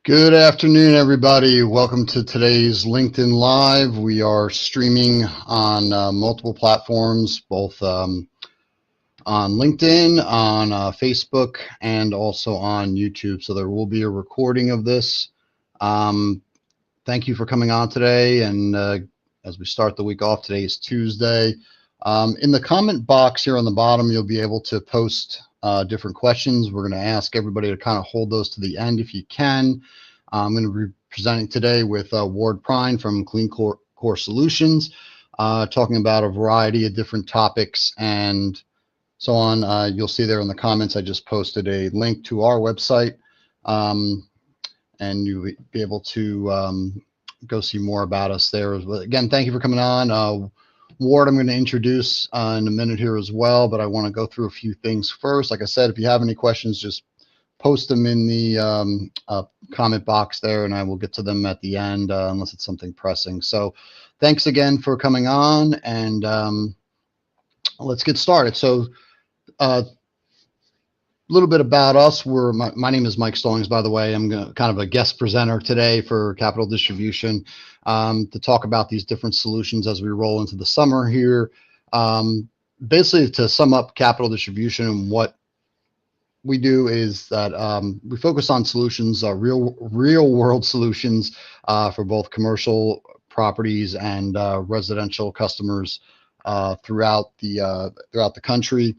Good afternoon, everybody. Welcome to today's LinkedIn Live. We are streaming on multiple platforms, both on LinkedIn, on Facebook, and also on YouTube. So there will be a recording of this. Thank you for coming on today. And as we start the week off, today is Tuesday. In the comment box here on the bottom, you'll be able to post different questions. We're going to ask everybody to kind of hold those to the end if you can. I'm going to be presenting today with Ward Prine from Clean Core Solutions, talking about a variety of different topics and so on. You'll see there in the comments, I just posted a link to our website, and you'll be able to go see more about us there. Again, thank you for coming on. Ward, I'm going to introduce in a minute here as well, but I want to go through a few things first. Like I said, if you have any questions, just post them in the comment box there, and I will get to them at the end unless it's something pressing. So thanks again for coming on, and let's get started. So a little bit about us. My name is Mike Stallings, by the way. I'm kind of a guest presenter today for Capital Distribution to talk about these different solutions as we roll into the summer here. Basically, to sum up Capital Distribution and what we do is that we focus on solutions, real world solutions for both commercial properties and residential customers throughout the country.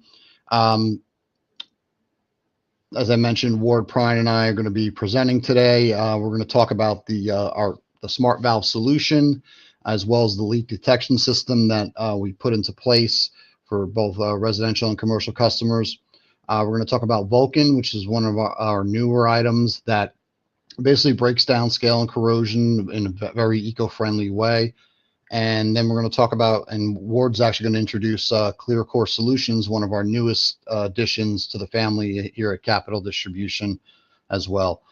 As I mentioned, Ward Prine and I are going to be presenting today. We're going to talk about the smart valve solution, as well as the leak detection system that we put into place for both residential and commercial customers. We're going to talk about Vulcan, which is one of our newer items that basically breaks down scale and corrosion in a very eco-friendly way. And then we're going to talk about, and Ward's actually going to introduce Clear Core Solutions, one of our newest additions to the family here at Capital Distribution as well.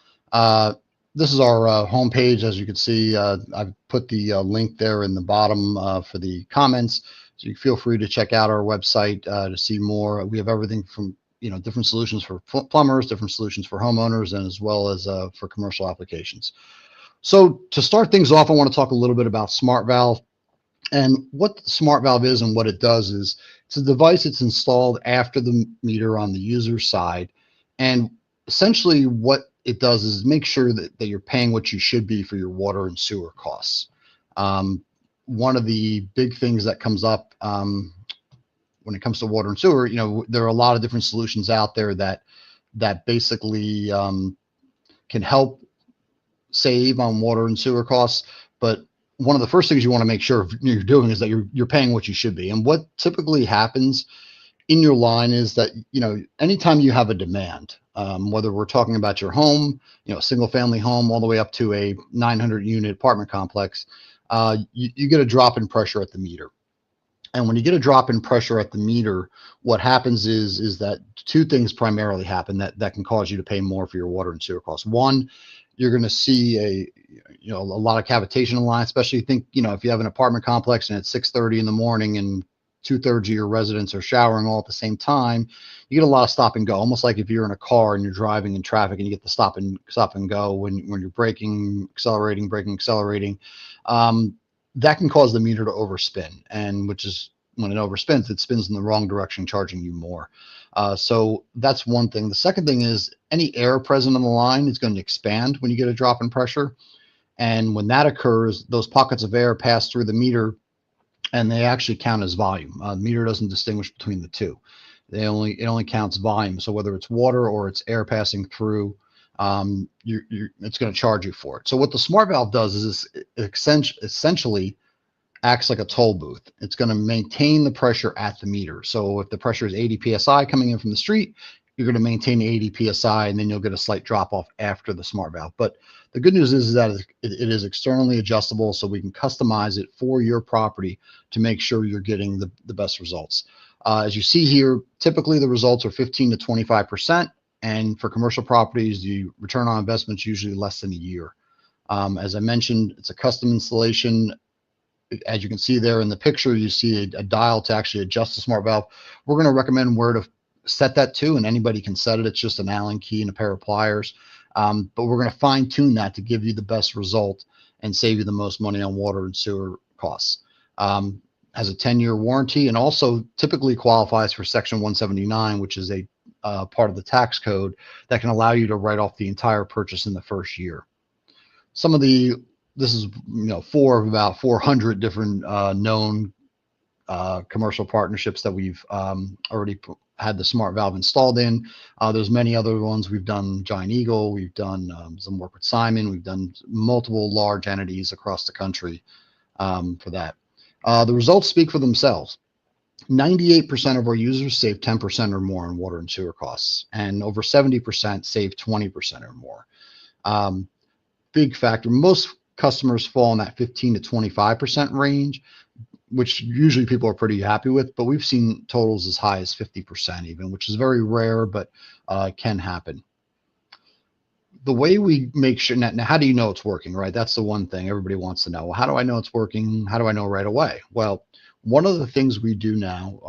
This is our homepage. As you can see, I've put the link there in the bottom for the comments. So you feel free to check out our website to see more. We have everything from different solutions for plumbers, different solutions for homeowners, and as well as for commercial applications. So to start things off, I want to talk a little bit about Smart Valve. And what the Smart Valve is and what it does is it's a device that's installed after the meter on the user side. And essentially what it does is make sure that you're paying what you should be for your water and sewer costs. One of the big things that comes up when it comes to water and sewer, there are a lot of different solutions out there that basically can help save on water and sewer costs. But one of the first things you want to make sure you're doing is that you're paying what you should be. And what typically happens in your line is that, anytime you have a demand, whether we're talking about your home, a single family home, all the way up to a 900 unit apartment complex, you get a drop in pressure at the meter. And when you get a drop in pressure at the meter, what happens is that two things primarily happen that can cause you to pay more for your water and sewer costs. One, you're going to see a lot of cavitation in the line, especially if you have an apartment complex and it's 6:30 in the morning and 2/3 of your residents are showering all at the same time. You get a lot of stop and go, almost like if you're in a car and you're driving in traffic and you get the stop and go when you're braking, accelerating, braking, accelerating. That can cause the meter to overspin, and which is when it overspins, it spins in the wrong direction, charging you more. So that's one thing. The second thing is any air present on the line is going to expand when you get a drop in pressure. And when that occurs, those pockets of air pass through the meter and they actually count as volume. The meter doesn't distinguish between the two. It only counts volume. So whether it's water or it's air passing through, it's going to charge you for it. So what the Smart Valve does is it essentially acts like a toll booth. It's going to maintain the pressure at the meter. So if the pressure is 80 psi coming in from the street, you're going to maintain 80 psi, and then you'll get a slight drop off after the Smart Valve. But the good news is that it is externally adjustable, so we can customize it for your property to make sure you're getting the best results. As you see here, typically the results are 15 to 25%. And for commercial properties, the return on investment is usually less than a year. As I mentioned, it's a custom installation. As you can see there in the picture, you see a dial to actually adjust the Smart Valve. We're going to recommend where to set that to, and anybody can set it. It's just an Allen key and a pair of pliers. But we're going to fine tune that to give you the best result and save you the most money on water and sewer costs. Has a 10-year warranty and also typically qualifies for Section 179, which is a part of the tax code that can allow you to write off the entire purchase in the first year. This is four of about 400 different known commercial partnerships that we've already had the smart valve installed in. There's many other ones. We've done Giant Eagle. We've done some work with Simon. We've done multiple large entities across the country for that. The results speak for themselves. 98% of our users save 10% or more on water and sewer costs, and over 70% save 20% or more. Big factor. Most customers fall in that 15 to 25% range, which usually people are pretty happy with, but we've seen totals as high as 50% even, which is very rare, but can happen. The way we make sure, now how do you know it's working, right? That's the one thing everybody wants to know. Well, how do I know it's working? How do I know right away? Well, one of the things we do now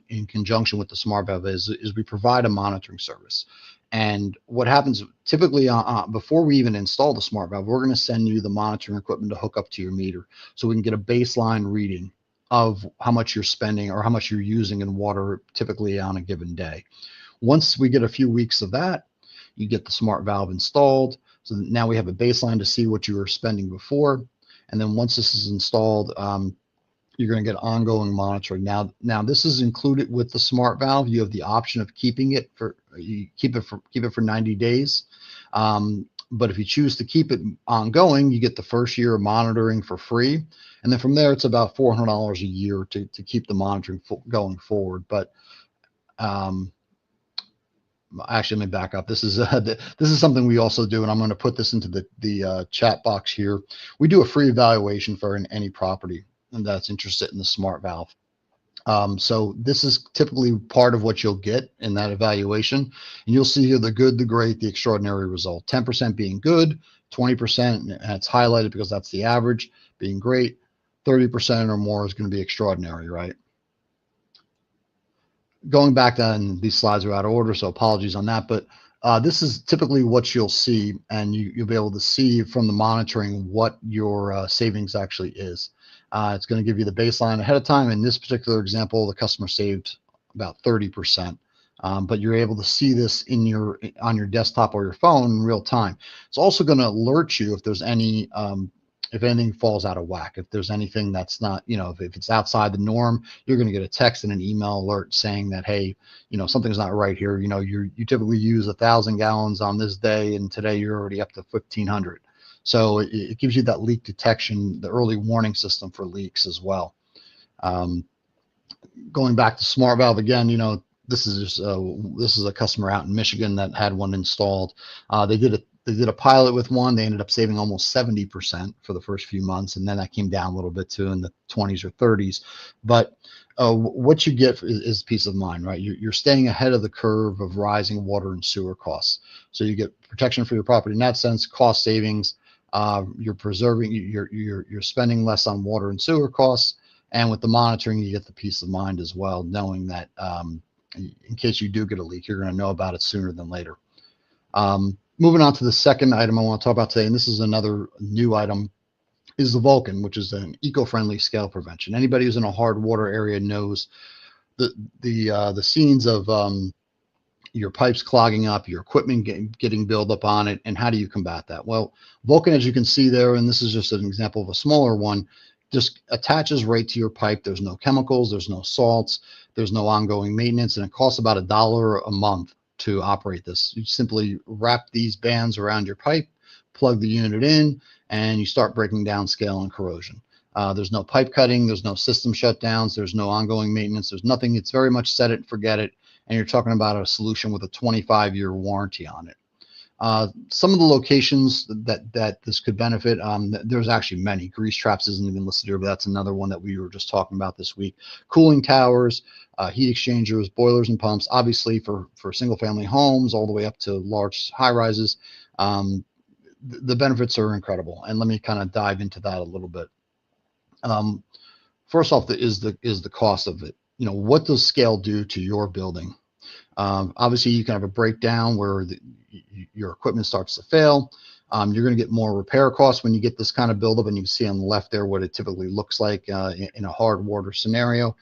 in conjunction with the smart valve is we provide a monitoring service. And what happens typically before we even install the smart valve, we're going to send you the monitoring equipment to hook up to your meter so we can get a baseline reading of how much you're spending or how much you're using in water typically on a given day. Once we get a few weeks of that, you get the smart valve installed. So now we have a baseline to see what you were spending before. And then once this is installed, you're going to get ongoing monitoring. Now this is included with the smart valve. You have the option of keeping it for 90 days. But if you choose to keep it ongoing, you get the first year of monitoring for free. And then from there, it's about $400 a year to keep the monitoring going forward. But actually, let me back up. This is something we also do, and I'm going to put this into the chat box here. We do a free evaluation for any property that's interested in the smart valve. So this is typically part of what you'll get in that evaluation. And you'll see here the good, the great, the extraordinary result. 10% being good, 20%, and it's highlighted because that's the average, being great. 30% or more is going to be extraordinary, right? Going back then, these slides are out of order, so apologies on that. But this is typically what you'll see, and you'll be able to see from the monitoring what your savings actually is. It's going to give you the baseline ahead of time. In this particular example, the customer saved about 30%, but you're able to see this on your desktop or your phone in real time. It's also going to alert you if there's if anything falls out of whack, if there's anything that's not, if it's outside the norm, you're going to get a text and an email alert saying that, hey, something's not right here. You typically use 1,000 gallons on this day, and today you're already up to 1,500. So it gives you that leak detection, the early warning system for leaks as well. Going back to smart valve again, this is a customer out in Michigan that had one installed. They did a pilot with one. They ended up saving almost 70% for the first few months, and then that came down a little bit too in the 20s or 30s. But what you get is peace of mind, right? You're staying ahead of the curve of rising water and sewer costs. So you get protection for your property in that sense, cost savings. You're preserving, you're spending less on water and sewer costs, and with the monitoring, you get the peace of mind as well, knowing that in case you do get a leak, you're going to know about it sooner than later. Moving on to the second item I want to talk about today, and this is another new item, is the Vulcan, which is an eco-friendly scale prevention. Anybody who's in a hard water area knows the scenes of your pipes clogging up, your equipment getting buildup on it, and how do you combat that? Well, Vulcan, as you can see there, and this is just an example of a smaller one, just attaches right to your pipe. There's no chemicals, there's no salts, there's no ongoing maintenance, and it costs about $1 a month to operate this. You simply wrap these bands around your pipe, plug the unit in, and you start breaking down scale and corrosion. There's no pipe cutting, there's no system shutdowns, there's no ongoing maintenance, there's nothing. It's very much set it and forget it, and you're talking about a solution with a 25-year warranty on it. Some of the locations that this could benefit, there's actually many. Grease traps isn't even listed here, but that's another one that we were just talking about this week. Cooling towers, heat exchangers, boilers and pumps, obviously for single-family homes all the way up to large high-rises. The benefits are incredible, and let me kind of dive into that a little bit. First off, is the cost of it. What does scale do to your building? Obviously, you can have a breakdown where your equipment starts to fail. You're going to get more repair costs when you get this kind of buildup, and you can see on the left there what it typically looks like in a hard water scenario.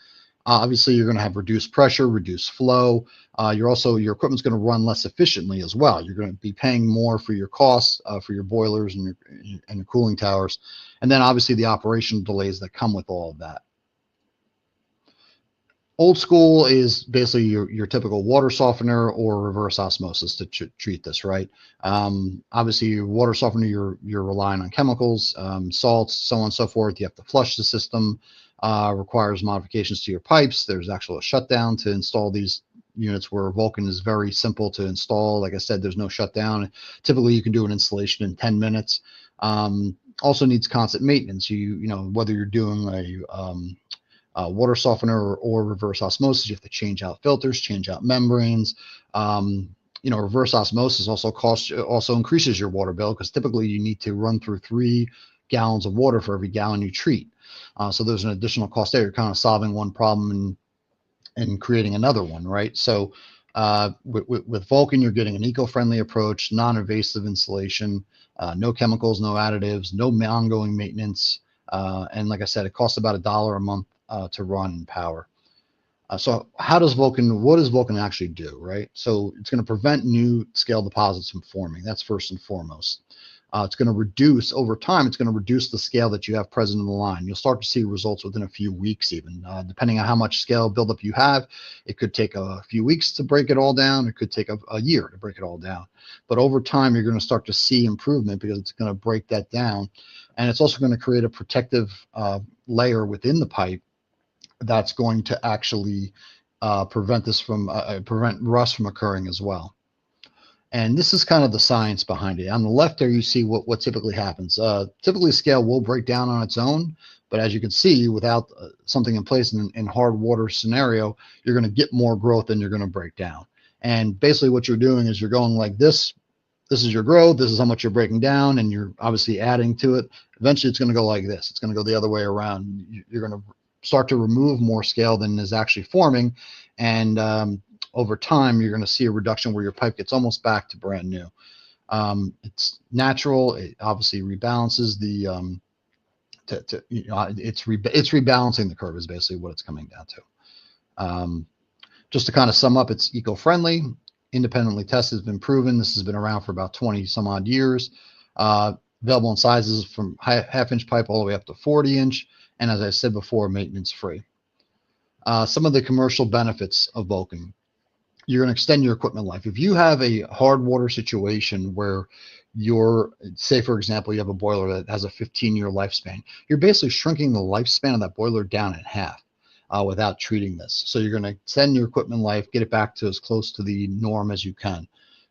Obviously, you're going to have reduced pressure, reduced flow. Your equipment's going to run less efficiently as well. You're going to be paying more for your costs for your boilers and your cooling towers, and then obviously the operational delays that come with all of that. Old school is basically your typical water softener or reverse osmosis to treat this, right? Obviously, your water softener, you're relying on chemicals, salts, so on and so forth. You have to flush the system. Requires modifications to your pipes. There's actually a shutdown to install these units, where Vulcan is very simple to install. Like I said, there's no shutdown. Typically, you can do an installation in 10 minutes. Also needs constant maintenance. You know, whether you're doing a water softener or reverse osmosis, you have to change out filters, change out membranes. You know, reverse osmosis also increases your water bill, because typically you need to run through 3 gallons of water for every gallon you treat. So there's an additional cost there. You're kind of solving one problem and creating another one, right? So with Vulcan, you're getting an eco-friendly approach, non-invasive installation, no chemicals, no additives, no ongoing maintenance. And like I said, it costs about $1 a month to run and power. So what does Vulcan actually do, right? So it's going to prevent new scale deposits from forming. That's first and foremost. It's going to reduce over time. It's going to reduce the scale that you have present in the line. You'll start to see results within a few weeks, even depending on how much scale buildup you have. It could take a few weeks to break it all down. It could take a year to break it all down. But over time, you're going to start to see improvement, because it's going to break that down. And it's also going to create a protective layer within the pipe that's going to actually prevent rust from occurring as well. And this is kind of the science behind it. On the left there, you see what typically happens. Typically, scale will break down on its own, but as you can see, without something in place in hard water scenario, you're going to get more growth than you're going to break down. And basically what you're doing is you're going like this. This is your growth. This is how much you're breaking down, and you're obviously adding to it. Eventually, it's going to go like this. It's going to go the other way around. You're going to start to remove more scale than is actually forming, and over time, you're going to see a reduction where your pipe gets almost back to brand new. It's natural. It obviously rebalances the it's rebalancing the curve is basically what it's coming down to. Just to kind of sum up, it's eco-friendly, independently tested, has been proven. This has been around for about 20 some odd years. Available in sizes from half-inch pipe all the way up to 40-inch, and as I said before, maintenance free. Some of the commercial benefits of Vulcan: you're going to extend your equipment life. If you have a hard water situation where say for example, you have a boiler that has a 15-year lifespan, you're basically shrinking the lifespan of that boiler down in half without treating this. So you're going to extend your equipment life, get it back to as close to the norm as you can.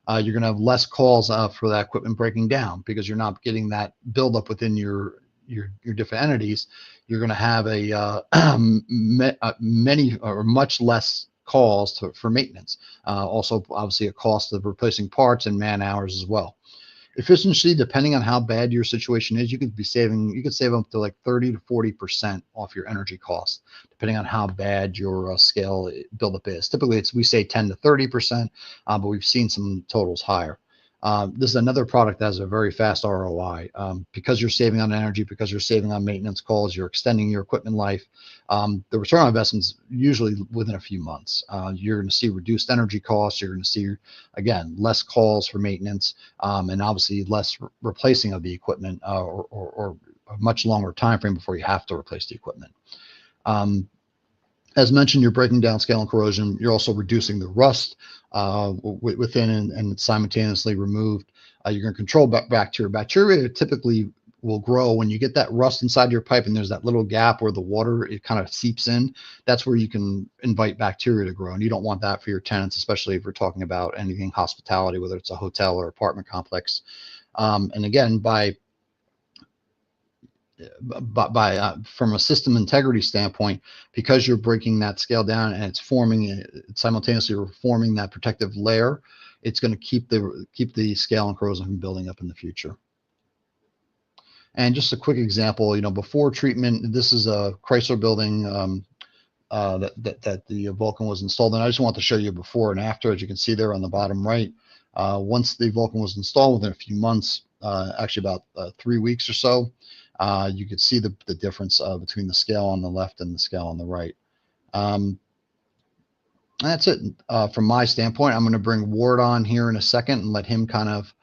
You're going to have less calls for that equipment breaking down, because you're not getting that buildup within your different entities. You're going to have many or much less calls for maintenance. Also, obviously, a cost of replacing parts and man hours as well. Efficiency, depending on how bad your situation is, you could save up to like 30 to 40% off your energy costs, depending on how bad your scale buildup is. Typically, we say 10 to 30%, but we've seen some totals higher. This is another product that has a very fast ROI. Because you're saving on energy, because you're saving on maintenance calls, you're extending your equipment life. The return on investments usually within a few months. You're going to see reduced energy costs. You're going to see, again, less calls for maintenance, and obviously less replacing of the equipment, or a much longer time frame before you have to replace the equipment. As mentioned, you're breaking down scale and corrosion. You're also reducing the rust within and simultaneously removed. You're going to control bacteria. Bacteria typically will grow when you get that rust inside your pipe, and there's that little gap where the water, it kind of seeps in. That's where you can invite bacteria to grow, and you don't want that for your tenants, especially if we're talking about anything hospitality, whether it's a hotel or apartment complex. And again, from a system integrity standpoint, because you're breaking that scale down and it's simultaneously forming that protective layer, it's going to keep the scale and corrosion from building up in the future. And just a quick example, before treatment, this is a Chrysler building, that the Vulcan was installed. And I just want to show you before and after, as you can see there on the bottom right. Once the Vulcan was installed, within a few months, actually about 3 weeks or so, you could see the difference between the scale on the left and the scale on the right. That's it from my standpoint. I'm going to bring Ward on here in a second and let him kind of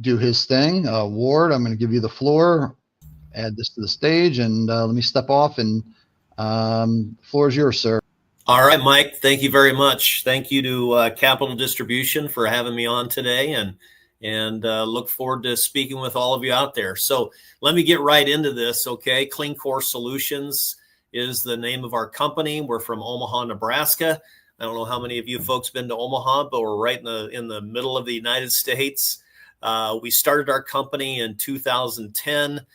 do his thing. Ward, I'm going to give you the floor. Add this to the stage, and let me step off, and the floor is yours, sir. All right, Mike, thank you very much. Thank you to Capital Distribution for having me on today, and look forward to speaking with all of you out there. So let me get right into this, okay? Clean Core Solutions is the name of our company. We're from Omaha, Nebraska. I don't know how many of you folks been to Omaha, but we're right in the middle of the United States. We started our company in 2010,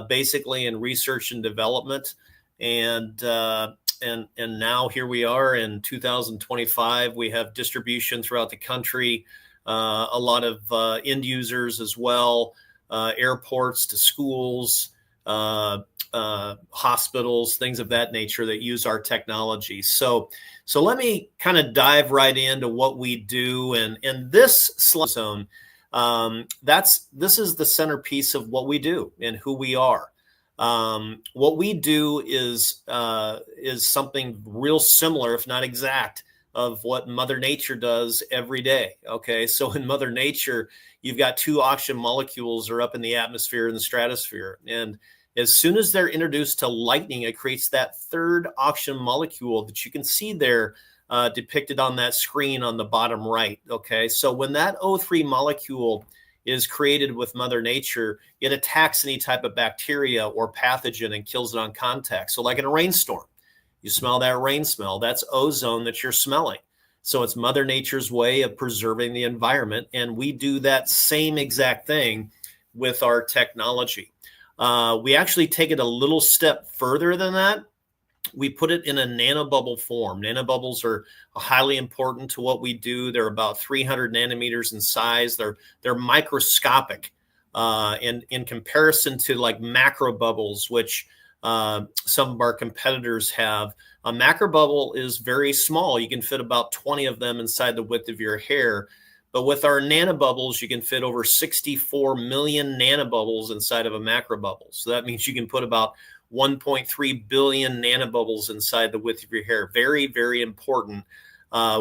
basically in research and development, and now here we are in 2025. We have distribution throughout the country, a lot of end users as well, airports to schools, hospitals, things of that nature that use our technology. So let me kind of dive right into what we do. And this Ozone, this is the centerpiece of what we do and who we are. What we do is something real similar, if not exact, of what Mother Nature does every day. Okay, so in Mother Nature, you've got two oxygen molecules are up in the atmosphere and the stratosphere, and as soon as they're introduced to lightning, it creates that third oxygen molecule that you can see there depicted on that screen on the bottom right. Okay, so when that O3 molecule is created with Mother Nature, it attacks any type of bacteria or pathogen and kills it on contact. So like in a rainstorm, you smell that rain smell, that's ozone that you're smelling. So it's Mother Nature's way of preserving the environment. And we do that same exact thing with our technology. We actually take it a little step further than that. We put it in a nanobubble form. Nanobubbles are highly important to what we do. They're about 300 nanometers in size. They're microscopic in comparison to like macro bubbles, which some of our competitors have. A macro bubble is very small. You can fit about 20 of them inside the width of your hair. But with our nanobubbles, you can fit over 64 million nanobubbles inside of a macro bubble. So that means you can put about 1.3 billion nanobubbles inside the width of your hair. Very, very important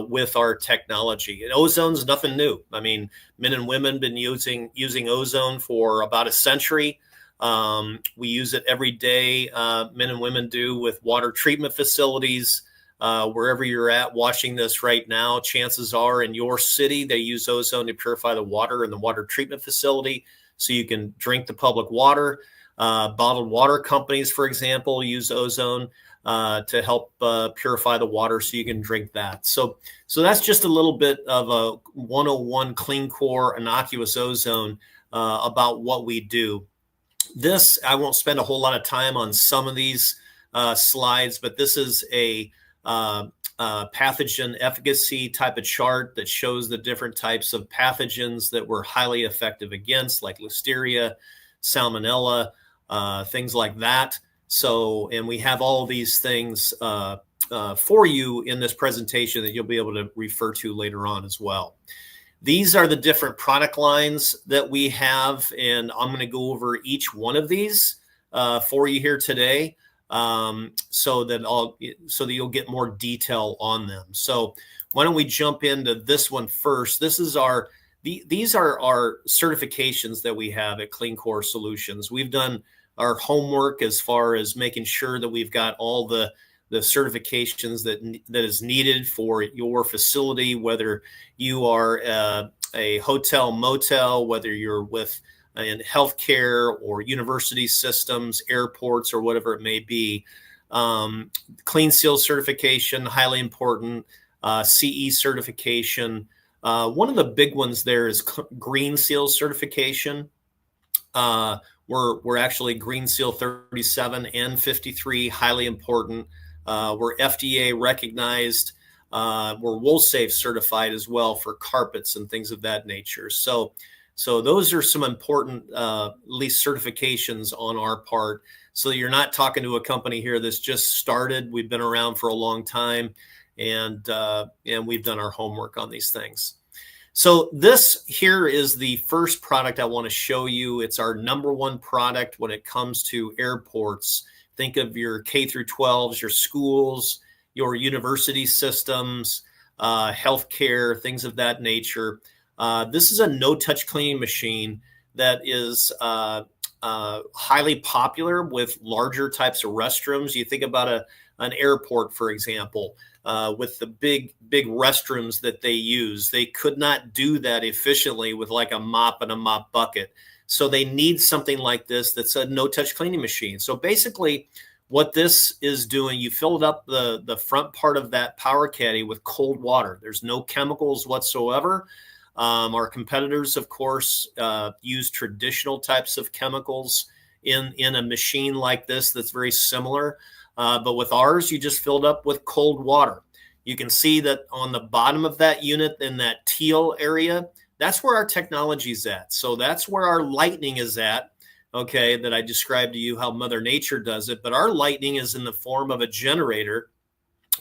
with our technology. And ozone's nothing new. I mean, men and women have been using ozone for about a century. We use it every day. Men and women do with water treatment facilities. Wherever you're at watching this right now, chances are in your city, they use ozone to purify the water in the water treatment facility so you can drink the public water. Bottled water companies, for example, use ozone to help purify the water so you can drink that. So that's just a little bit of a 101 clean core innocuous ozone about what we do. This, I won't spend a whole lot of time on some of these slides, but this is a pathogen efficacy type of chart that shows the different types of pathogens that we're highly effective against, like Listeria, Salmonella, things like that. So, and we have all these things for you in this presentation that you'll be able to refer to later on as well. These are the different product lines that we have, and I'm going to go over each one of these for you here today, so that you'll get more detail on them. So why don't we jump into this one first? These are our certifications that we have at Clean Core Solutions. We've done our homework as far as making sure that we've got all the certifications that is needed for your facility, whether you are a hotel, motel, whether you're with in healthcare or university systems, airports, or whatever it may be. Clean Seal certification, highly important. CE certification. One of the big ones there is Green Seal certification. We're actually Green Seal 37 and 53, highly important. We're FDA recognized. We're WoolSafe certified as well for carpets and things of that nature. So those are some important least certifications on our part. so you're not talking to a company here that's just started. We've been around for a long time, and we've done our homework on these things. So this here is the first product I want to show you. It's our #1 product when it comes to airports. Think of your K through 12s, your schools, your university systems, healthcare, things of that nature. This is a no-touch cleaning machine that is highly popular with larger types of restrooms. You think about an airport, for example, with the big restrooms that they use. They could not do that efficiently with like a mop and a mop bucket. So they need something like this that's a no-touch cleaning machine. So basically what this is doing, you filled up the front part of that power caddy with cold water. There's no chemicals whatsoever. Our competitors, of course, use traditional types of chemicals in a machine like this that's very similar. But with ours, you just filled up with cold water. You can see that on the bottom of that unit in that teal area, that's where our technology is at. So that's where our lightning is at, okay, that I described to you how Mother Nature does it. But our lightning is in the form of a generator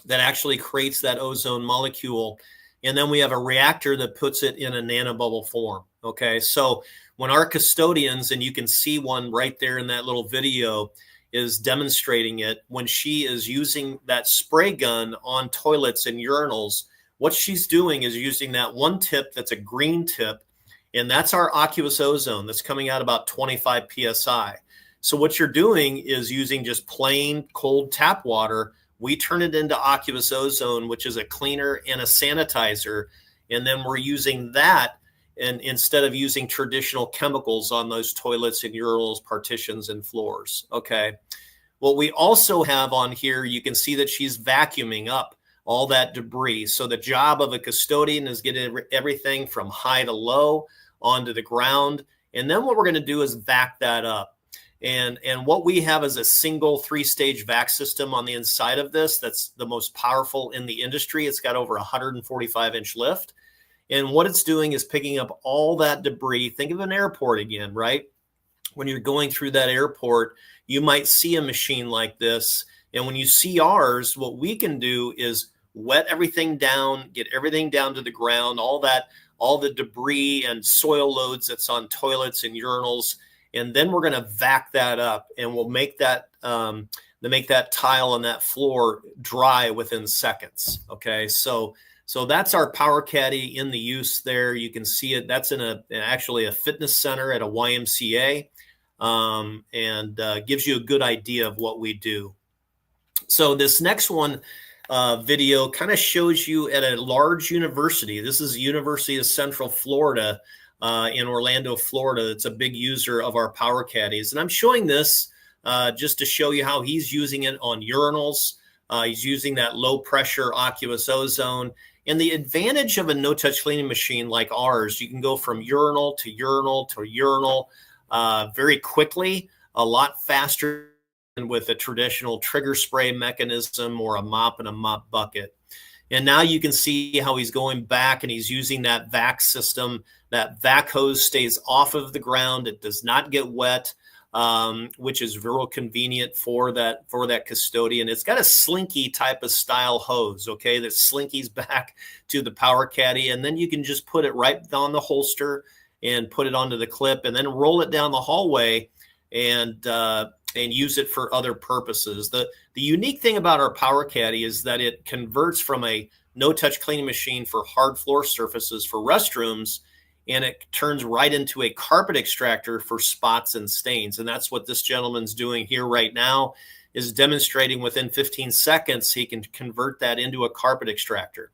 that actually creates that ozone molecule. And then we have a reactor that puts it in a nanobubble form, okay? So when our custodians, and you can see one right there in that little video, is demonstrating it, when she is using that spray gun on toilets and urinals, what she's doing is using that one tip that's a green tip, and that's our aqueous ozone that's coming out about 25 psi. So what you're doing is using just plain cold tap water. We turn it into aqueous ozone, which is a cleaner and a sanitizer, and then we're using that, and instead of using traditional chemicals on those toilets and urinals, partitions, and floors, okay? What we also have on here, you can see that she's vacuuming up all that debris. So the job of a custodian is getting everything from high to low onto the ground. And then what we're going to do is vac that up. And what we have is a single 3-stage vac system on the inside of this. That's the most powerful in the industry. It's got over 145-inch lift. And what it's doing is picking up all that debris. Think of an airport again, right? When you're going through that airport, you might see a machine like this. And when you see ours, what we can do is wet everything down, get everything down to the ground, all the debris and soil loads that's on toilets and urinals. And then we're going to vac that up, and we'll make that tile on that floor dry within seconds. Okay, so that's our power caddy in the use there. You can see it. That's in actually a fitness center at a YMCA, and gives you a good idea of what we do. So this next one video kind of shows you at a large university. This is University of Central Florida in Orlando, Florida. It's a big user of our power caddies. And I'm showing this just to show you how he's using it on urinals. He's using that low pressure aqueous ozone. And the advantage of a no-touch cleaning machine like ours, you can go from urinal to urinal to urinal very quickly, a lot faster than with a traditional trigger spray mechanism or a mop and a mop bucket. And now you can see how he's going back and he's using that vac system. That vac hose stays off of the ground. It does not get wet, which is real convenient for that custodian. It's got a slinky type of style hose, okay, that slinkies back to the power caddy. And then you can just put it right on the holster and put it onto the clip and then roll it down the hallway and use it for other purposes. The unique thing about our power caddy is that it converts from a no-touch cleaning machine for hard floor surfaces for restrooms, and it turns right into a carpet extractor for spots and stains. And that's what this gentleman's doing here right now, is demonstrating within 15 seconds he can convert that into a carpet extractor.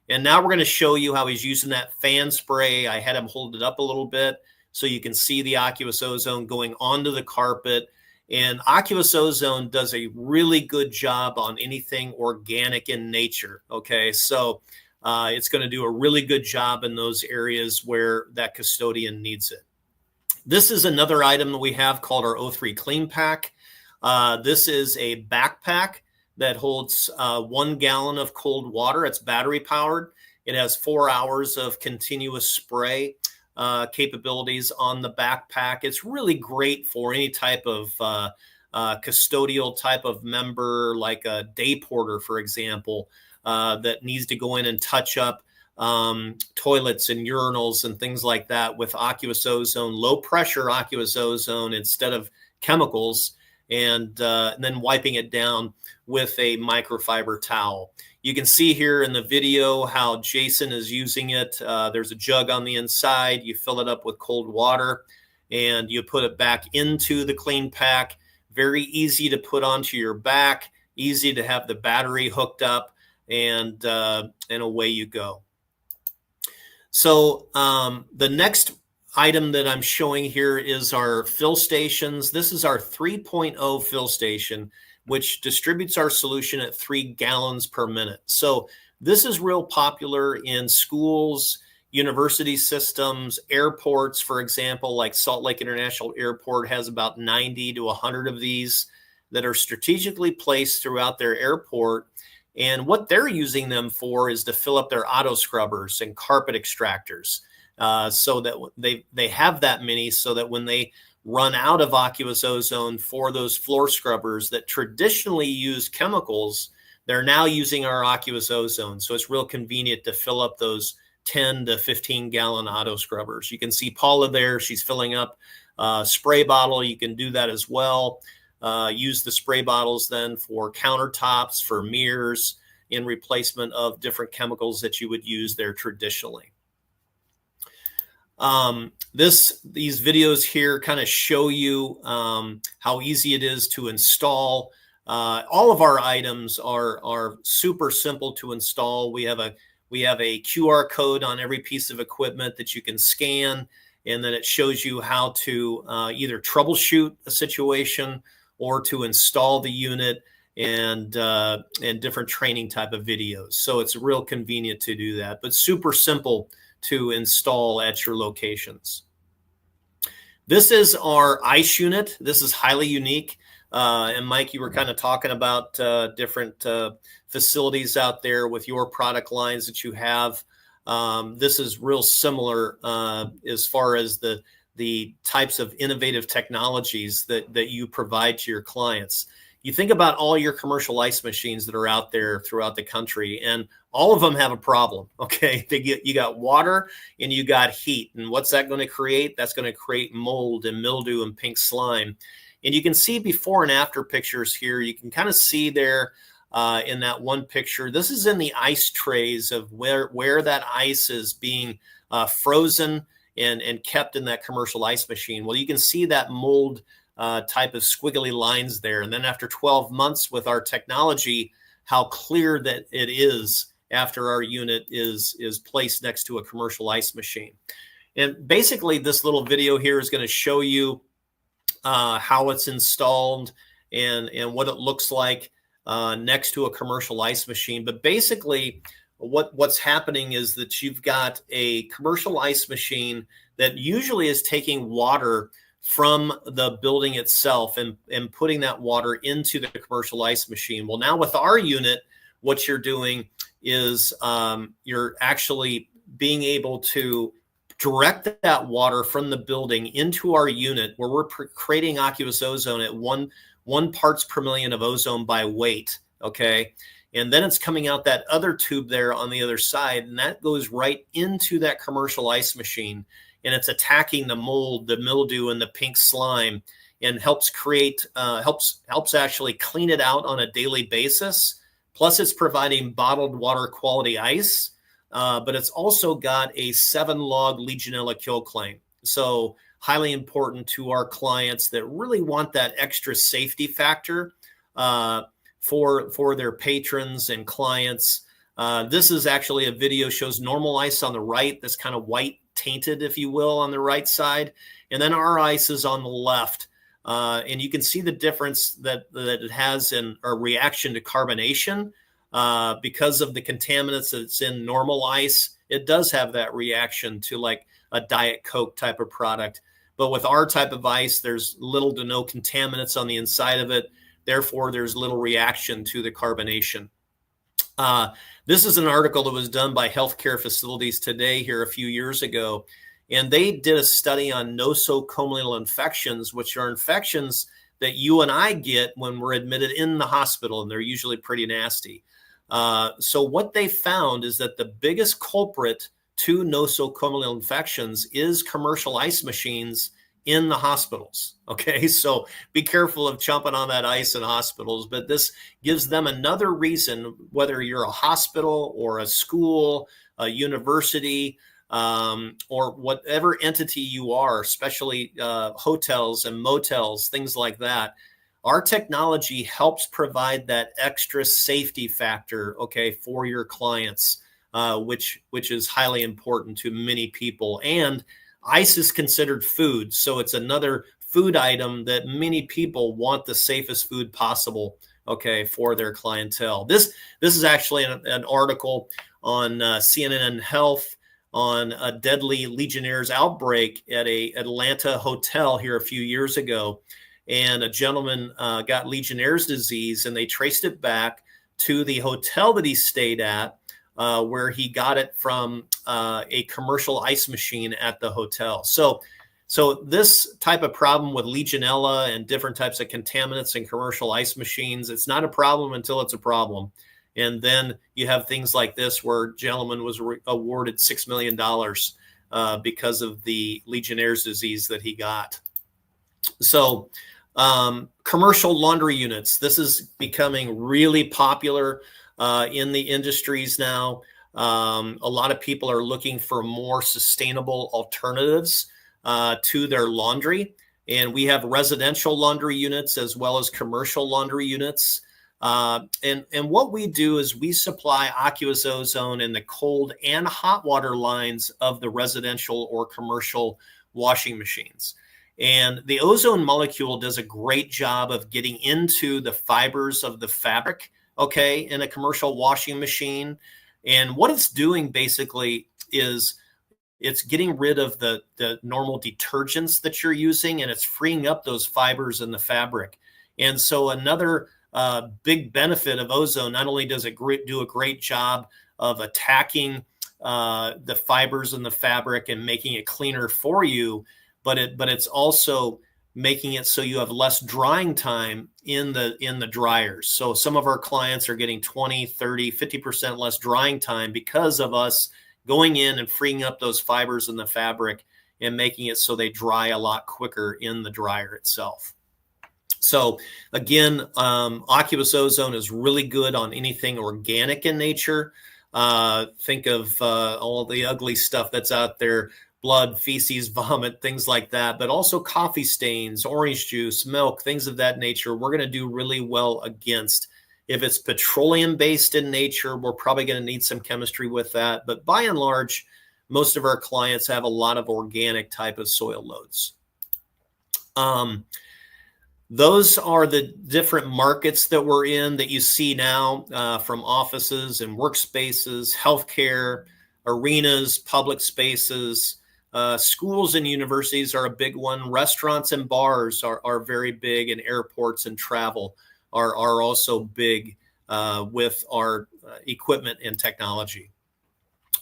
And now we're going to show you how he's using that fan spray. I had him hold it up a little bit so you can see the aqueous ozone going onto the carpet. And aqueous ozone does a really good job on anything organic in nature, okay? So it's going to do a really good job in those areas where that custodian needs it. This is another item that we have called our O3 Clean Pack. This is a backpack that holds 1 gallon of cold water. It's battery powered. It has 4 hours of continuous spray capabilities on the backpack. It's really great for any type of custodial type of member, like a day porter, for example, that needs to go in and touch up toilets and urinals and things like that with aqueous ozone, low pressure aqueous ozone instead of chemicals, and then wiping it down with a microfiber towel. You can see here in the video how Jason is using it. There's a jug on the inside. You fill it up with cold water and you put it back into the clean pack. Very easy to put onto your back, easy to have the battery hooked up, and away you go. So the next item that I'm showing here is our fill stations. This is our 3.0 fill station, which distributes our solution at 3 gallons per minute. So this is real popular in schools, university systems, airports, for example, like Salt Lake International Airport has about 90 to 100 of these that are strategically placed throughout their airport. And what they're using them for is to fill up their auto scrubbers and carpet extractors, so that they have that many, so that when they run out of aqueous ozone for those floor scrubbers that traditionally use chemicals, they're now using our aqueous ozone. So it's real convenient to fill up those 10 to 15 gallon auto scrubbers. You can see Paula there. She's filling up a spray bottle. You can do that as well. Use the spray bottles then for countertops, for mirrors, in replacement of different chemicals that you would use there traditionally. These videos here kind of show you how easy it is to install. All of our items are super simple to install. We have a QR code on every piece of equipment that you can scan, and then it shows you how to either troubleshoot a situation or to install the unit, and different training type of videos. So it's real convenient to do that, but super simple to install at your locations. This is our ice unit. This is highly unique. And Mike, you were kind of talking about different facilities out there with your product lines that you have. This is real similar as far as the types of innovative technologies that you provide to your clients. You think about all your commercial ice machines that are out there throughout the country, and all of them have a problem. Okay, you got water and you got heat, and what's that going to create? That's going to create mold and mildew and pink slime. And you can see before and after pictures here. You can kind of see there in that one picture. This is in the ice trays of where that ice is being frozen and kept in that commercial ice machine. Well, you can see that mold type of squiggly lines there. And then after 12 months with our technology, how clear that it is after our unit is placed next to a commercial ice machine. And basically this little video here is going to show you how it's installed and what it looks like next to a commercial ice machine. But basically what's happening is that you've got a commercial ice machine that usually is taking water from the building itself and putting that water into the commercial ice machine. Well, now with our unit, what you're doing is you're actually being able to direct that water from the building into our unit, where we're creating aqueous ozone at one parts per million of ozone by weight. Okay. And then it's coming out that other tube there on the other side, and that goes right into that commercial ice machine. And it's attacking the mold, the mildew, and the pink slime, and helps actually clean it out on a daily basis. Plus, it's providing bottled water quality ice, but it's also got a 7-log Legionella kill claim. So highly important to our clients that really want that extra safety factor for their patrons and clients. This is actually a video, shows normal ice on the right, that's kind of white tainted, if you will, on the right side. And then our ice is on the left. And you can see the difference that it has in a reaction to carbonation. Because of the contaminants that's in normal ice, it does have that reaction to like a Diet Coke type of product. But with our type of ice, there's little to no contaminants on the inside of it. Therefore, there's little reaction to the carbonation. This is an article that was done by Healthcare Facilities Today here a few years ago, and they did a study on nosocomial infections, which are infections that you and I get when we're admitted in the hospital, and they're usually pretty nasty. So what they found is that the biggest culprit to nosocomial infections is commercial ice machines in the hospitals. Okay, so be careful of chomping on that ice in hospitals, but this gives them another reason, whether you're a hospital or a school, a university, or whatever entity you are, especially hotels and motels, things like that. Our technology helps provide that extra safety factor, okay, for your clients, which is highly important to many people. And ice is considered food, so it's another food item that many people want the safest food possible, okay, for their clientele. This is actually an article on CNN Health on a deadly Legionnaire's outbreak at a Atlanta hotel here a few years ago. And a gentleman got Legionnaire's disease, and they traced it back to the hotel that he stayed at, where he got it from a commercial ice machine at the hotel. So this type of problem with Legionella and different types of contaminants in commercial ice machines, it's not a problem until it's a problem. And then you have things like this, where a gentleman was awarded $6 million because of the Legionnaire's disease that he got. So commercial laundry units, this is becoming really popular in the industries now. A lot of people are looking for more sustainable alternatives to their laundry. And we have residential laundry units as well as commercial laundry units. And what we do is we supply aqueous ozone in the cold and hot water lines of the residential or commercial washing machines. And the ozone molecule does a great job of getting into the fibers of the fabric, okay, in a commercial washing machine. And what it's doing basically is it's getting rid of the normal detergents that you're using, and it's freeing up those fibers in the fabric. And so another big benefit of ozone, not only does it do a great job of attacking the fibers in the fabric and making it cleaner for you, but it's also making it so you have less drying time in the dryers. So some of our clients are getting 20, 30, 50% less drying time because of us going in and freeing up those fibers in the fabric and making it so they dry a lot quicker in the dryer itself. So again, aqueous ozone is really good on anything organic in nature. Think of all the ugly stuff that's out there: blood, feces, vomit, things like that, but also coffee stains, orange juice, milk, things of that nature. We're going to do really well against. If it's petroleum-based in nature, we're probably going to need some chemistry with that. But by and large, most of our clients have a lot of organic type of soil loads. Those are the different markets that we're in that you see now, from offices and workspaces, healthcare, arenas, public spaces. Schools and universities are a big one. Restaurants and bars are very big, and airports and travel are also big with our equipment and technology.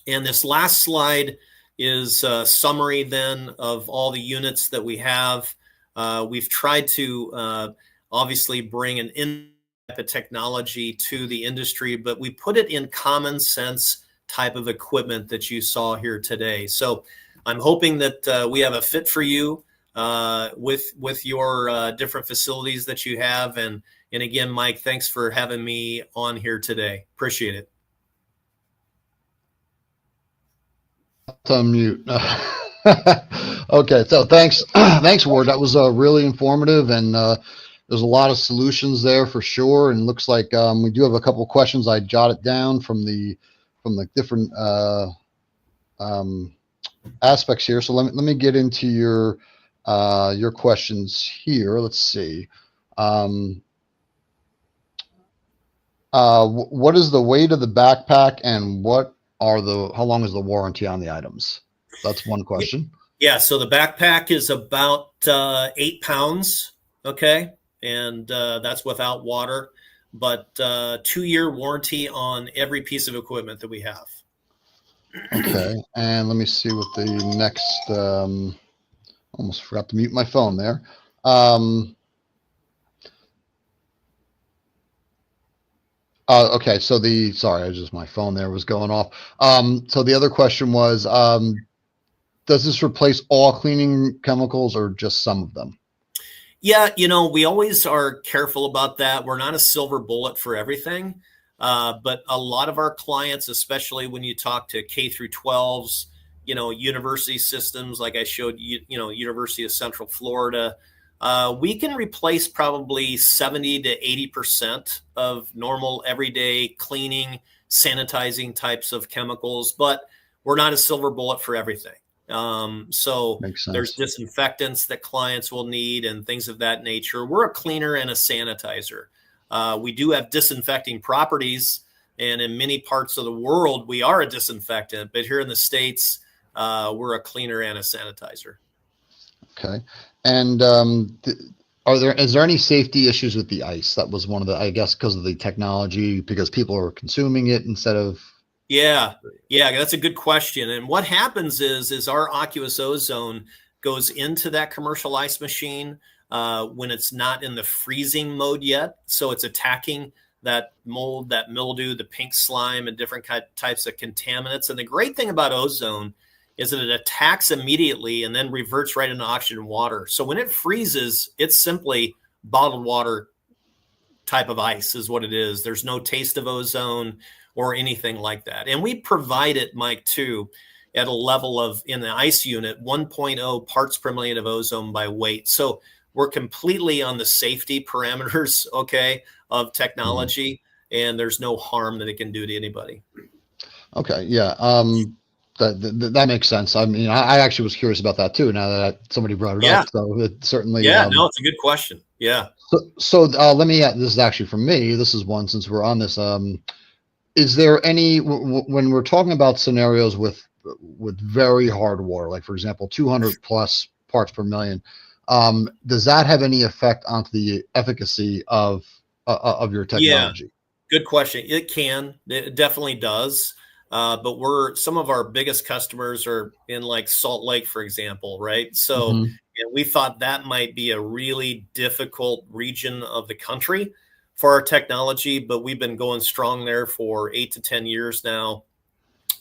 And this last slide is a summary then of all the units that we have. We've tried to obviously bring an in-depth technology to the industry, but we put it in common sense type of equipment that you saw here today. So I'm hoping that we have a fit for you with your different facilities that you have. And again, Mike, thanks for having me on here today. Appreciate it. To unmute. Okay, so thanks, Ward. That was really informative, and there's a lot of solutions there for sure. And looks like we do have a couple of questions I jotted down from the different aspects here. So let me get into your questions here. Let's see. What is the weight of the backpack, and how long is the warranty on the items? That's one question. Yeah, so the backpack is about 8 pounds, okay? And that's without water, but 2-year warranty on every piece of equipment that we have. Okay, and let me see what the next, almost forgot to mute my phone there. Okay, so sorry, I just, my phone there was going off. So the other question was, does this replace all cleaning chemicals or just some of them? Yeah, we always are careful about that. We're not a silver bullet for everything, but a lot of our clients, especially when you talk to K through 12s, university systems, like I showed you, University of Central Florida, we can replace probably 70 to 80% of normal everyday cleaning, sanitizing types of chemicals, but we're not a silver bullet for everything. So Makes there's sense. disinfectants that clients will need and things of that nature. We're a cleaner and a sanitizer. We do have disinfecting properties, and in many parts of the world, we are a disinfectant. But here in the States, we're a cleaner and a sanitizer. Okay. And is there any safety issues with the ice? That was one of the, I guess, because of the technology, because people are consuming it instead of. Yeah, yeah, that's a good question. And what happens is our aqueous ozone goes into that commercial ice machine when it's not in the freezing mode yet. So it's attacking that mold, that mildew, the pink slime, and different types of contaminants. And the great thing about ozone is that it attacks immediately and then reverts right into oxygen and water. So when it freezes, it's simply bottled water type of ice is what it is. There's no taste of ozone or anything like that. And we provide it, Mike, too, at a level of, in the ice unit, 1.0 parts per million of ozone by weight. So we're completely on the safety parameters, okay, of technology, and there's no harm that it can do to anybody. Okay, yeah. That makes sense. I mean, I actually was curious about that too. Now that somebody brought it Yeah. up, so it certainly. Yeah. No, it's a good question. Yeah. So let me. This is actually from me. This is one, since we're on this. Is there any, when we're talking about scenarios with very hard water, like for example, 200 plus parts per million, does that have any effect onto the efficacy of your Yeah. technology? Good question. It can. It definitely does. But some of our biggest customers are in like Salt Lake, for example, right? So Hmm. we thought that might be a really difficult region of the country for our technology, but we've been going strong there for 8 to 10 years now.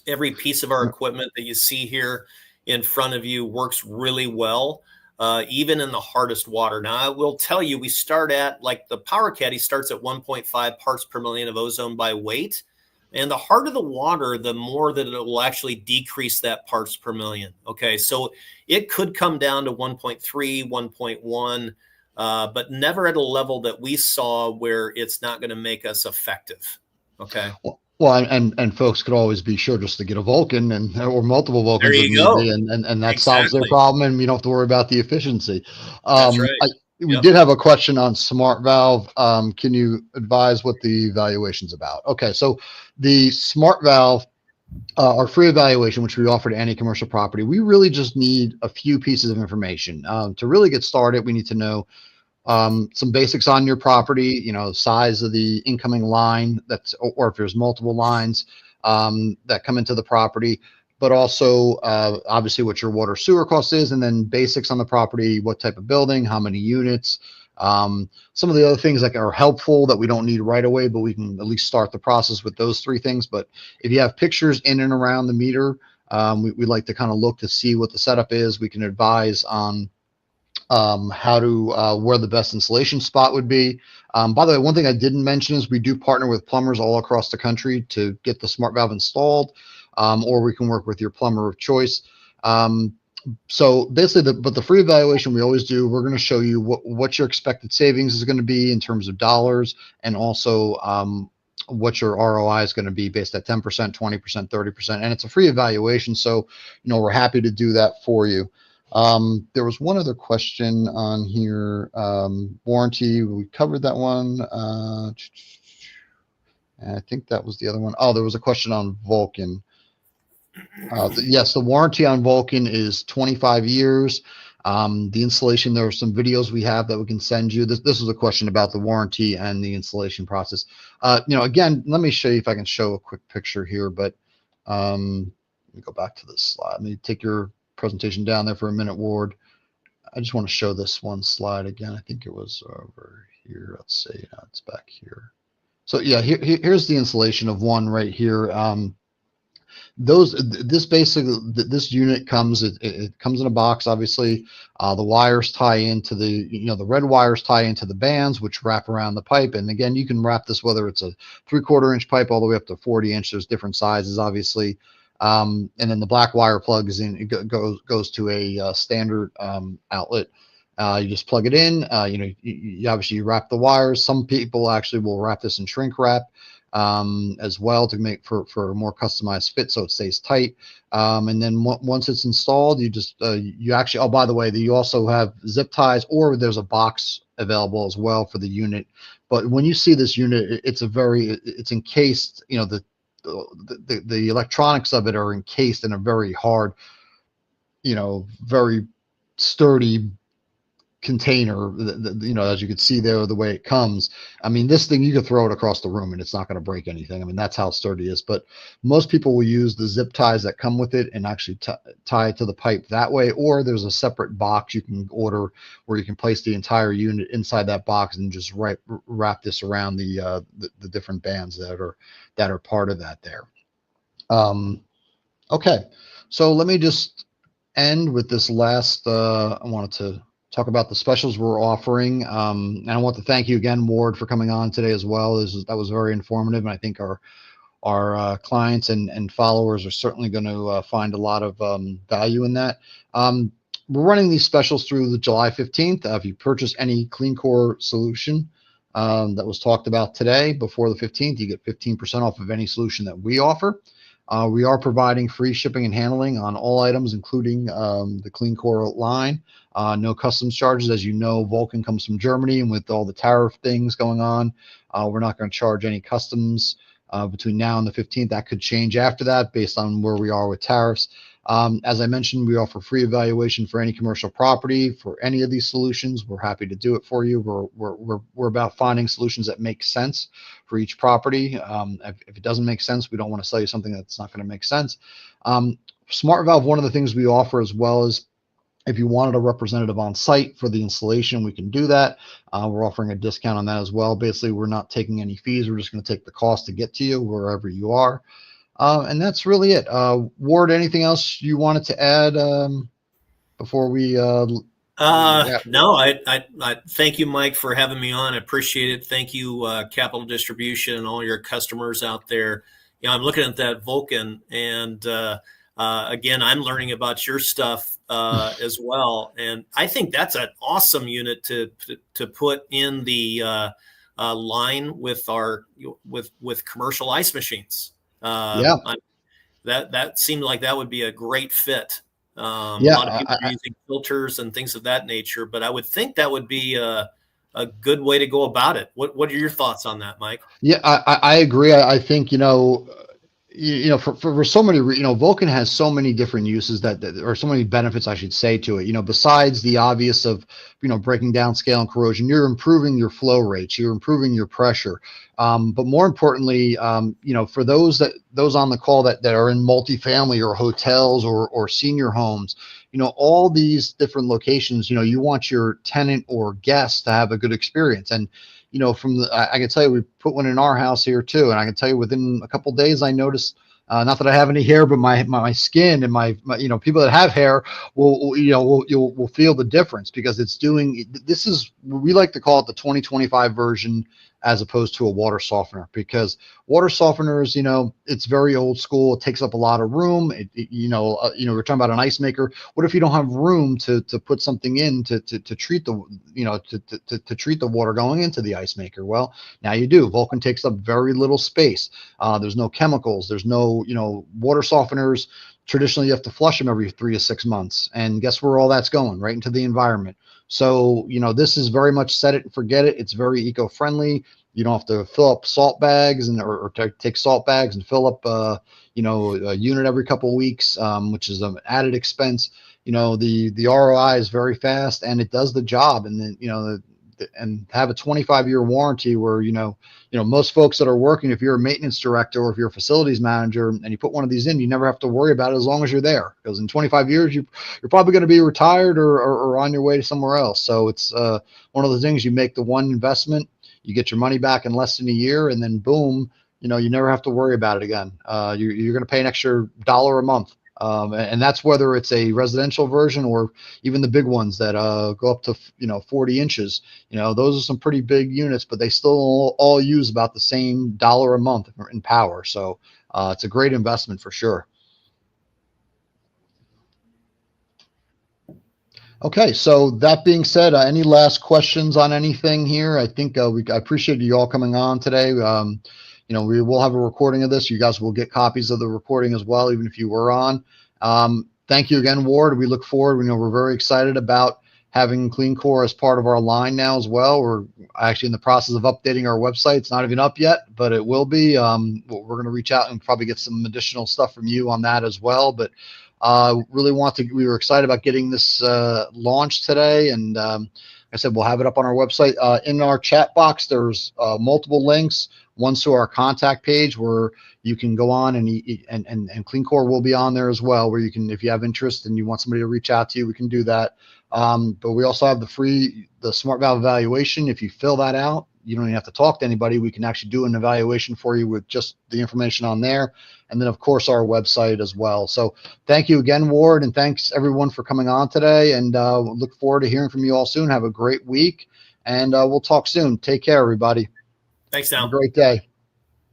Every piece of our equipment that you see here in front of you works really well, even in the hardest water. Now, I will tell you, we start at, like, the Power Caddy starts at 1.5 parts per million of ozone by weight. And the harder the water, the more that it will actually decrease that parts per million. Okay, so it could come down to 1.3, 1.1, but never at a level that we saw where it's not going to make us effective. Okay. Well, and folks could always be sure just to get a Vulcan or multiple There Vulcans if you need go. be, and that solves their Exactly. problem, and you don't have to worry about the efficiency. That's right. We Yep. did have a question on Smart Valve. Can you advise what the evaluation's about? Okay, so the Smart Valve, our free evaluation, which we offer to any commercial property, we really just need a few pieces of information. To really get started, we need to know some basics on your property, size of the incoming line, or if there's multiple lines that come into the property, but also obviously what your water sewer cost is, and then basics on the property, what type of building, how many units, some of the other things that are helpful that we don't need right away, but we can at least start the process with those three things. But if you have pictures in and around the meter, we like to kind of look to see what the setup is. We can advise on how to where the best installation spot would be. By the way, one thing I didn't mention is we do partner with plumbers all across the country to get the smart valve installed, or we can work with your plumber of choice. So basically, but the free evaluation we always do, we're going to show you what your expected savings is going to be in terms of dollars, and also what your ROI is going to be based at 10%, 20%, 30%, and it's a free evaluation. So, we're happy to do that for you. There was one other question on here. Warranty, we covered that one. And I think that was the other one. Oh, there was a question on Vulcan. Yes, the warranty on Vulcan is 25 years. The installation, there are some videos we have that we can send you. This was a question about the warranty and the installation process. Again, let me show you if I can show a quick picture here, but let me go back to this slide. Let me take your presentation down there for a minute, Ward. I just want to show this one slide again. I think it was over here. Let's see. It's back here. So yeah, here's the installation of one right here. This unit comes, it comes in a box, obviously. The wires tie into the red wires tie into the bands, which wrap around the pipe. And again, you can wrap this, whether it's a 3/4 inch pipe all the way up to 40 inch. There's different sizes, obviously. And then the black wire plugs in, it goes to a standard outlet. You just plug it in. You obviously wrap the wires. Some people actually will wrap this in shrink wrap as well to make for a more customized fit, so it stays tight. And then once it's installed, you just you actually, oh, by the way, you also have zip ties, or there's a box available as well for the unit. But when you see this unit, it's encased. The electronics of it are encased in a very hard, very sturdy container, as you can see there, the way it comes. I mean, this thing, you could throw it across the room and it's not going to break anything. I mean, that's how sturdy it is. But most people will use the zip ties that come with it and actually tie it to the pipe that way. Or there's a separate box you can order where you can place the entire unit inside that box and just wrap this around the different bands that are part of that there. Okay, so let me just end with this last. I wanted to talk about the specials we're offering. And I want to thank you again, Ward, for coming on today as well. That was very informative, and I think our clients and followers are certainly going to find a lot of value in that. We're running these specials through the July 15th. If you purchase any Clean Core solution that was talked about today before the 15th, you get 15% off of any solution that we offer. We are providing free shipping and handling on all items, including the Clean Core line. No customs charges. As you know, Vulcan comes from Germany, and with all the tariff things going on, we're not going to charge any customs between now and the 15th. That could change after that based on where we are with tariffs. As I mentioned, we offer free evaluation for any commercial property for any of these solutions. We're happy to do it for you. We're about finding solutions that make sense for each property. If it doesn't make sense, we don't want to sell you something that's not going to make sense. Smart Valve, one of the things we offer as well is, if you wanted a representative on site for the installation, we can do that. We're offering a discount on that as well. Basically, we're not taking any fees. We're just going to take the cost to get to you wherever you are. And that's really it. Ward, anything else you wanted to add before we? No, I thank you, Mike, for having me on. I appreciate it. Thank you, Capital Distribution, and all your customers out there. I'm looking at that Vulcan, and again, I'm learning about your stuff as well. And I think that's an awesome unit to put in the line with our with commercial ice machines. That seemed like that would be a great fit. A lot of people are using filters and things of that nature, but I would think that would be a good way to go about it. What are your thoughts on that, Mike? Yeah, I agree. I think, for so many, Vulcan has so many different uses or so many benefits, I should say, to it. Besides the obvious of, breaking down scale and corrosion, you're improving your flow rates, you're improving your pressure. But more importantly, for those on the call that are in multifamily or hotels or senior homes, all these different locations, you want your tenant or guest to have a good experience. And I can tell you, we put one in our house here too, and I can tell you within a couple of days, I noticed, not that I have any hair, but my skin and my people that have hair will feel the difference, because we like to call it the 2025 version as opposed to a water softener, because water softeners, it's very old school. It takes up a lot of room. We're talking about an ice maker. What if you don't have room to put something in to treat the to treat the water going into the ice maker? Well, now you do. Vulcan takes up very little space. There's no chemicals. There's no, water softeners. Traditionally, you have to flush them every 3 to 6 months. And guess where all that's going? Right into the environment. So, this is very much set it and forget it. It's very eco-friendly. You don't have to fill up salt bags or take salt bags and fill up, a unit every couple of weeks, which is an added expense. The ROI is very fast and it does the job. And then, and have a 25-year warranty where, most folks that are working, if you're a maintenance director or if you're a facilities manager and you put one of these in, you never have to worry about it as long as you're there, because in 25 years, you're probably going to be retired or on your way to somewhere else. So it's one of the things, you make the one investment, You get your money back in less than a year, and then boom, you know, you never have to worry about it again. You're going to pay an extra $1 a month. And that's whether it's a residential version or even the big ones that go up to, you know, 40 inches. You know, those are some pretty big units, but they still all use about the same $1 a month in power. So it's a great investment for sure. Okay, so that being said, any last questions on anything here? I think I appreciate you all coming on today. You know, we will have a recording of this. You guys will get copies of the recording as well, even if you were on. Thank you again, Ward. We look forward. We know we're very excited about having Clean Core as part of our line now as well. We're actually in the process of updating our website. It's not even up yet, but it will be. We're going to reach out and probably get some additional stuff from you on that as well. But really we were excited about getting this launched today. And I said, we'll have it up on our website. In our chat box, there's multiple links. One's to our contact page where you can go on and Clean Core will be on there as well, where you can, if you have interest and you want somebody to reach out to you, we can do that. But we also have the smart valve evaluation. If you fill that out, you don't even have to talk to anybody. We can actually do an evaluation for you with just the information on there. And then, of course, our website as well. So thank you again, Ward, and thanks everyone for coming on today. And look forward to hearing from you all soon. Have a great week, and we'll talk soon. Take care, everybody. Thanks, Tom. Have a great day.